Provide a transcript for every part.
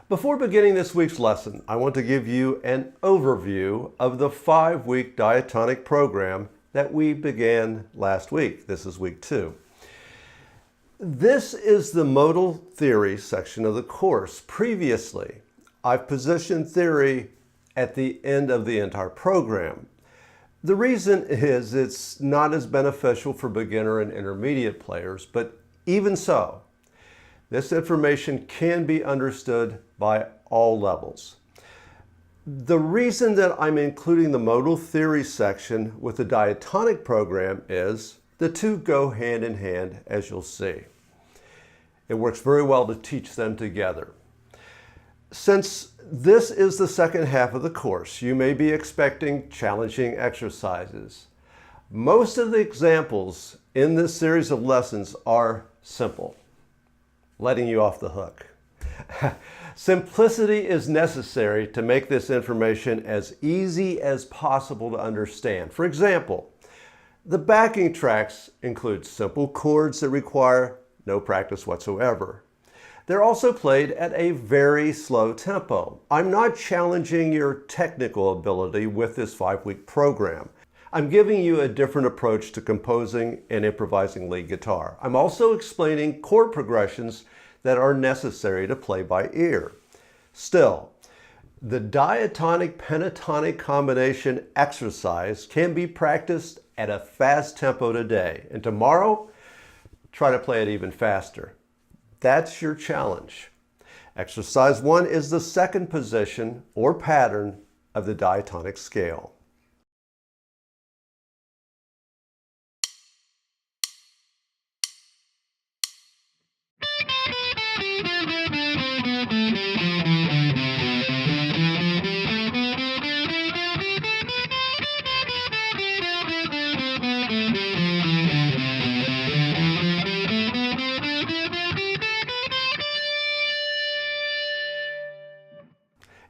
Before beginning this week's lesson, I want to give you an overview of the 5-week diatonic program that we began last week. This is week 2. This is the modal theory section of the course. Previously, I've positioned theory at the end of the entire program. The reason is it's not as beneficial for beginner and intermediate players, but even so, this information can be understood by all levels. The reason that I'm including the modal theory section with the diatonic program is the two go hand in hand, as you'll see. It works very well to teach them together. Since this is the second half of the course, you may be expecting challenging exercises. Most of the examples in this series of lessons are simple, letting you off the hook. Simplicity is necessary to make this information as easy as possible to understand. For example, the backing tracks include simple chords that require no practice whatsoever. They're also played at a very slow tempo. I'm not challenging your technical ability with this 5-week program. I'm giving you a different approach to composing and improvising lead guitar. I'm also explaining chord progressions that are necessary to play by ear. Still, the diatonic pentatonic combination exercise can be practiced at a fast tempo today, and tomorrow, try to play it even faster. That's your challenge. Exercise 1 is the second position or pattern of the diatonic scale.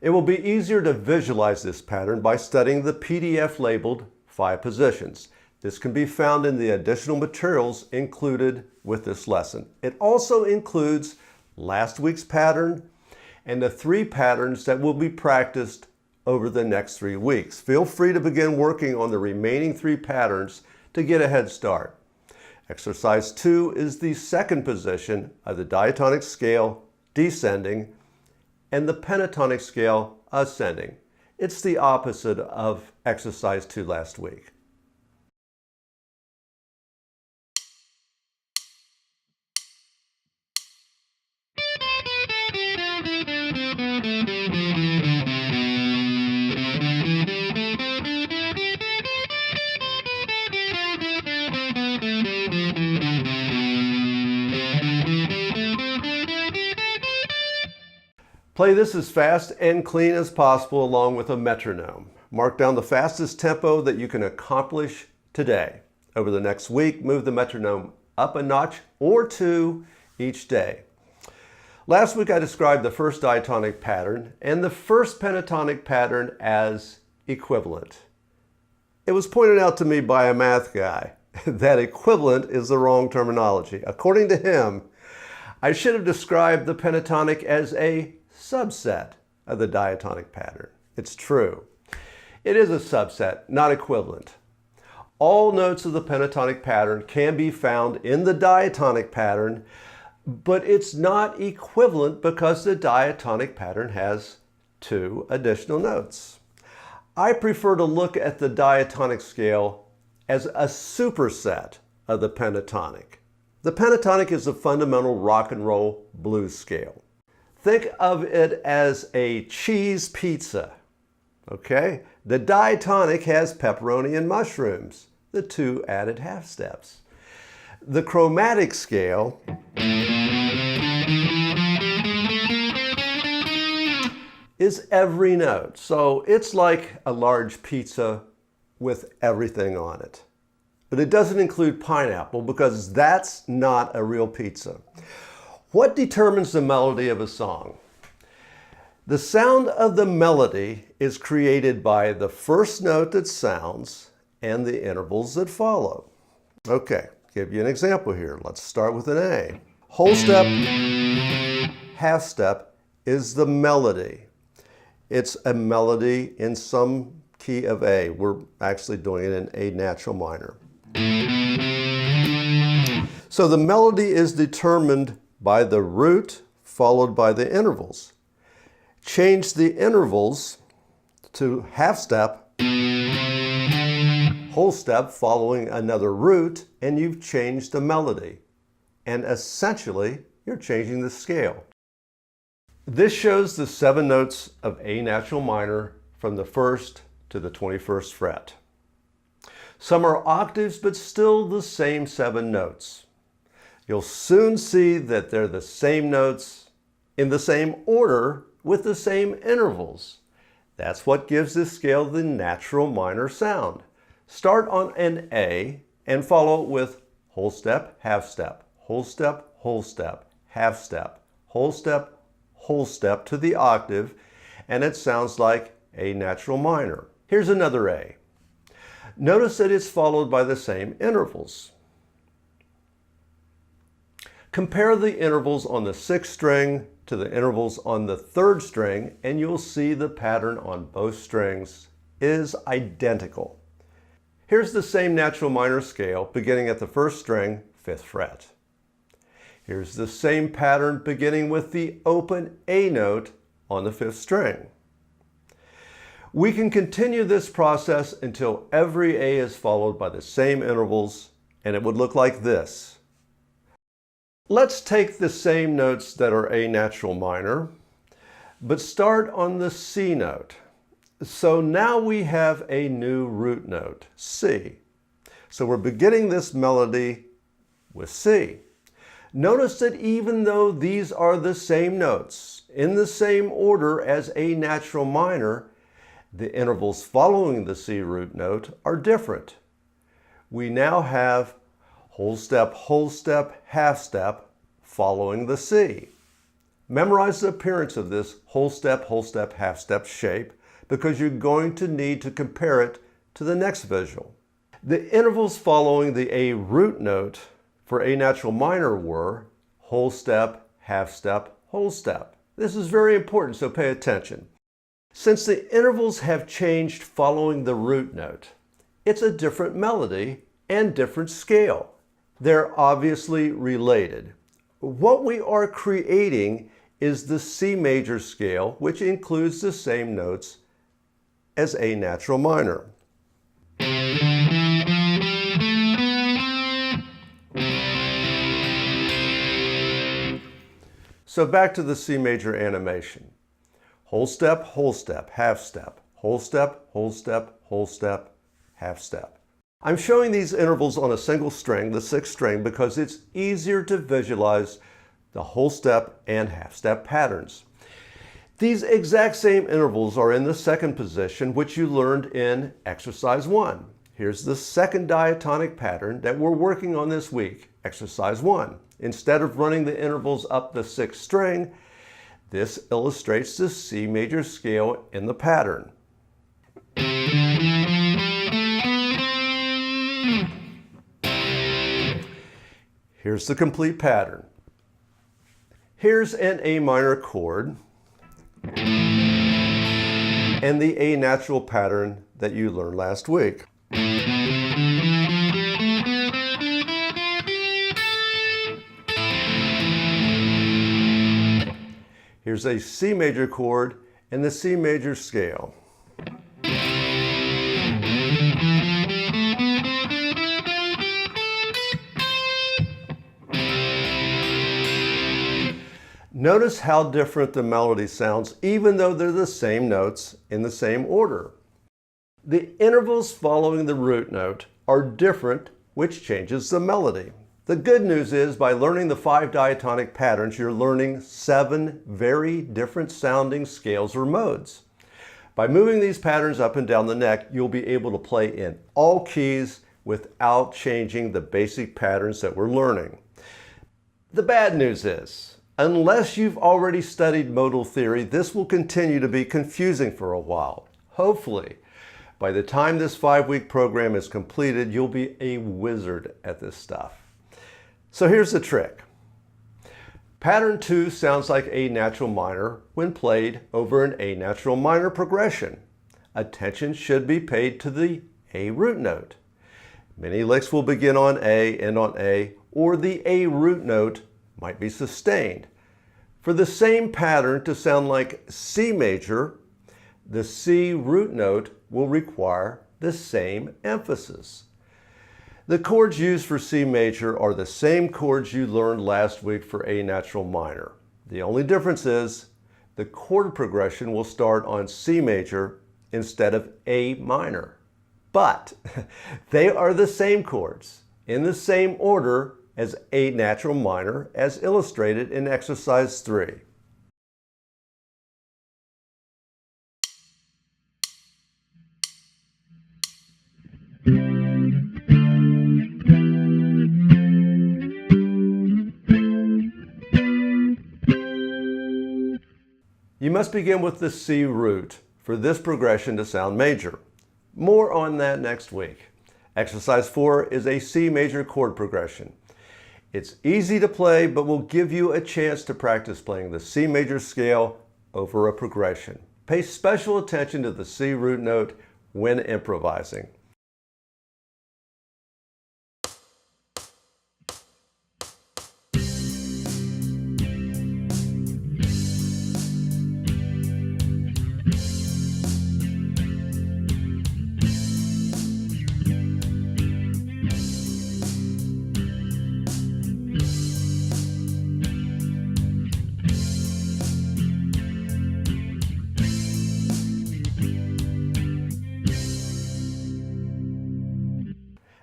It will be easier to visualize this pattern by studying the PDF labeled 5 positions. This can be found in the additional materials included with this lesson. It also includes last week's pattern and the 3 patterns that will be practiced over the next 3 weeks. Feel free to begin working on the remaining 3 patterns to get a head start. Exercise 2 is the second position of the diatonic scale, descending, and the pentatonic scale, ascending. It's the opposite of exercise 2 last week. Play this as fast and clean as possible along with a metronome. Mark down the fastest tempo that you can accomplish today. Over the next week, move the metronome up a notch or 2 each day. Last week I described the first diatonic pattern and the first pentatonic pattern as equivalent. It was pointed out to me by a math guy that equivalent is the wrong terminology. According to him, I should have described the pentatonic as a subset of the diatonic pattern. It's true. It is a subset, not equivalent. All notes of the pentatonic pattern can be found in the diatonic pattern, but it's not equivalent because the diatonic pattern has 2 additional notes. I prefer to look at the diatonic scale as a superset of the pentatonic. The pentatonic is the fundamental rock and roll blues scale. Think of it as a cheese pizza, okay? The diatonic has pepperoni and mushrooms, the 2 added half steps. The chromatic scale is every note, so it's like a large pizza with everything on it. But it doesn't include pineapple because that's not a real pizza. What determines the melody of a song? The sound of the melody is created by the first note that sounds and the intervals that follow. Okay, give you an example here. Let's start with an A. Whole step, half step, is the melody. It's a melody in some key of A. We're actually doing it in A natural minor. So the melody is determined by the root followed by the intervals. Change the intervals to half step, whole step following another root, and you've changed the melody. And essentially, you're changing the scale. This shows the 7 notes of A natural minor from the 1st to the 21st fret. Some are octaves, but still the same 7 notes. You'll soon see that they're the same notes in the same order with the same intervals. That's what gives this scale the natural minor sound. Start on an A and follow it with whole step, half step, whole step, whole step, half step, whole step to the octave, and it sounds like A natural minor. Here's another A. Notice that it's followed by the same intervals. Compare the intervals on the 6th string to the intervals on the 3rd string, and you'll see the pattern on both strings is identical. Here's the same natural minor scale beginning at the 1st string, 5th fret. Here's the same pattern beginning with the open A note on the 5th string. We can continue this process until every A is followed by the same intervals, and it would look like this. Let's take the same notes that are A natural minor, but start on the C note. So now we have a new root note, C. So we're beginning this melody with C. Notice that even though these are the same notes, in the same order as A natural minor, the intervals following the C root note are different. We now have whole step, half step following the C. Memorize the appearance of this whole step, half step shape because you're going to need to compare it to the next visual. The intervals following the A root note for A natural minor were whole step, half step, whole step. This is very important, so pay attention. Since the intervals have changed following the root note, it's a different melody and different scale. They're obviously related. What we are creating is the C major scale, which includes the same notes as A natural minor. So back to the C major animation. Whole step, half step, whole step, half step. I'm showing these intervals on a single string, the 6th string, because it's easier to visualize the whole step and half step patterns. These exact same intervals are in the 2nd position, which you learned in exercise 1. Here's the 2nd diatonic pattern that we're working on this week, exercise 1. Instead of running the intervals up the 6th string, this illustrates the C major scale in the pattern. Here's the complete pattern. Here's an A minor chord and the A natural pattern that you learned last week. Here's a C major chord and the C major scale. Notice how different the melody sounds even though they're the same notes in the same order. The intervals following the root note are different, which changes the melody. The good news is by learning the 5 diatonic patterns, you're learning 7 very different sounding scales or modes. By moving these patterns up and down the neck, you'll be able to play in all keys without changing the basic patterns that we're learning. The bad news is, unless you've already studied modal theory, this will continue to be confusing for a while. Hopefully, by the time this 5-week program is completed, you'll be a wizard at this stuff. So here's the trick. Pattern 2 sounds like A natural minor when played over an A natural minor progression. Attention should be paid to the A root note. Many licks will begin on A, end on A, or the A root note might be sustained. For the same pattern to sound like C major, the C root note will require the same emphasis. The chords used for C major are the same chords you learned last week for A natural minor. The only difference is the chord progression will start on C major instead of A minor. But they are the same chords in the same order as A natural minor as illustrated in exercise 3. You must begin with the C root for this progression to sound major. More on that next week. Exercise 4 is a C major chord progression. It's easy to play, but will give you a chance to practice playing the C major scale over a progression. Pay special attention to the C root note when improvising.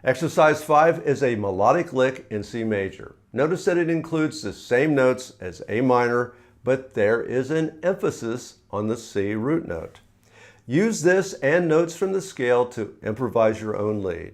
Exercise 5 is a melodic lick in C major. Notice that it includes the same notes as A minor, but there is an emphasis on the C root note. Use this and notes from the scale to improvise your own lead.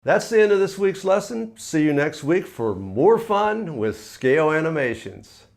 That's the end of this week's lesson. See you next week for more fun with scale animations.